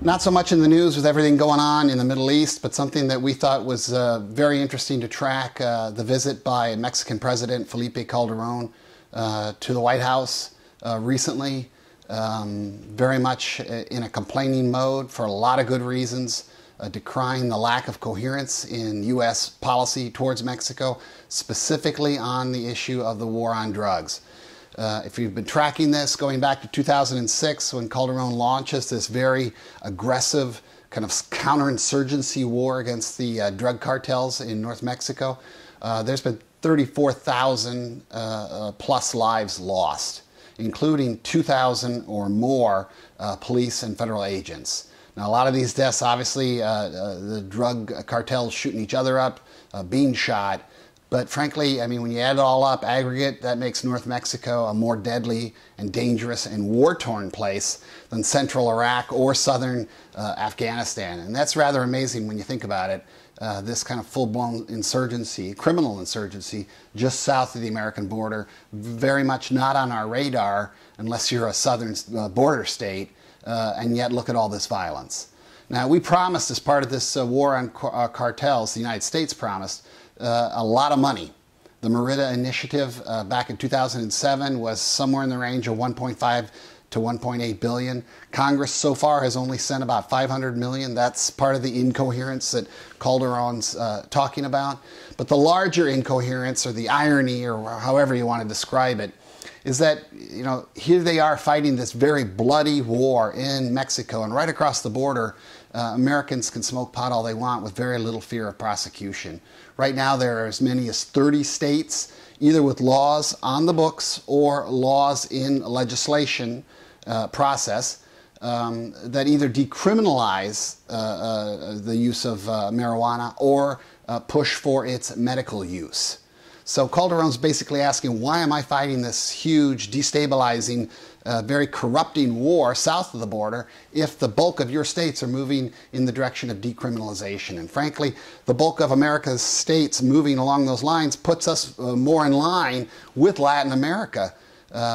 Not so much in the news with everything going on in the Middle East, but something that we thought was very interesting to track, the visit by Mexican President Felipe Calderon to the White House recently. Very much in a complaining mode for a lot of good reasons, decrying the lack of coherence in U.S. policy towards Mexico, specifically on the issue of the war on drugs. If you've been tracking this, going back to 2006, when Calderon launches this very aggressive kind of counterinsurgency war against the drug cartels in North Mexico, there's been 34,000 plus lives lost, including 2,000 or more police and federal agents. Now, a lot of these deaths, obviously, the drug cartels shooting each other up, being shot. But frankly, I mean, when you add it all up, aggregate, that makes North Mexico a more deadly and dangerous and war-torn place than central Iraq or southern Afghanistan. And that's rather amazing when you think about it. This kind of full-blown insurgency, criminal insurgency, just south of the American border, very much not on our radar unless you're a southern border state, and yet look at all this violence. Now, we promised as part of this war on cartels, the United States promised, a lot of money. The Merida Initiative back in 2007 was somewhere in the range of 1.5 to 1.8 billion. Congress so far has only sent about 500 million. That's part of the incoherence that Calderon's talking about. But the larger incoherence, or the irony, or however you want to describe it, is that, you know, here they are fighting this very bloody war in Mexico, and right across the border, Americans can smoke pot all they want with very little fear of prosecution. Right now, there are as many as 30 states, either with laws on the books or laws in legislation process, that either decriminalize the use of marijuana or push for its medical use. So Calderon's basically asking, why am I fighting this huge, destabilizing, very corrupting war south of the border if the bulk of your states are moving in the direction of decriminalization? And frankly, the bulk of America's states moving along those lines puts us more in line with Latin America.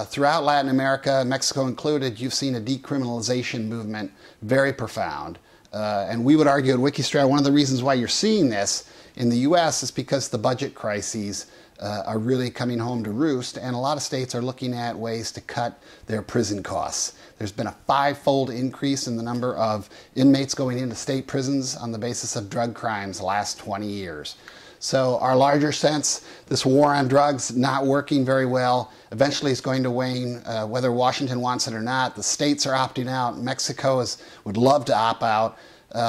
Throughout Latin America, Mexico included, you've seen a decriminalization movement, very profound. And we would argue at Wikistrat, one of the reasons why you're seeing this in the U.S. is because the budget crises are really coming home to roost, and a lot of states are looking at ways to cut their prison costs. There's been a 5-fold increase in the number of inmates going into state prisons on the basis of drug crimes the last 20 years. So our larger sense, this war on drugs not working very well, eventually it's going to wane, whether Washington wants it or not. The states are opting out. Mexico would love to opt out.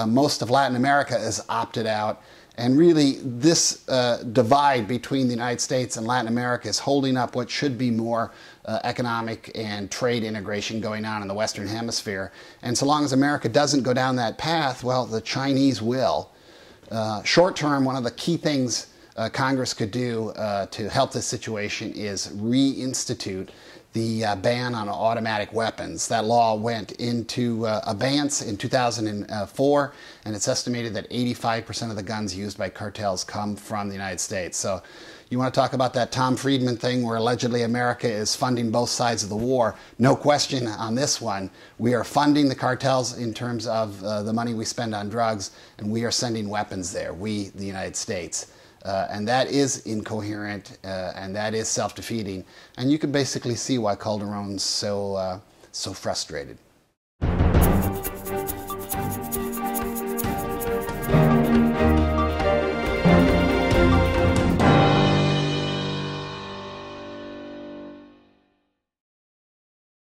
Most of Latin America is opted out. And really, this divide between the United States and Latin America is holding up what should be more economic and trade integration going on in the Western Hemisphere. And so long as America doesn't go down that path, well, the Chinese will. Short term, one of the key things Congress could do to help this situation is reinstitute the ban on automatic weapons. That law went into abeyance in 2004, and it's estimated that 85% of the guns used by cartels come from the United States. So you want to talk about that Tom Friedman thing where allegedly America is funding both sides of the war. No question on this one. We are funding the cartels in terms of the money we spend on drugs, and we are sending weapons there, we, the United States. And that is incoherent, and that is self-defeating. And you can basically see why Calderon's so frustrated.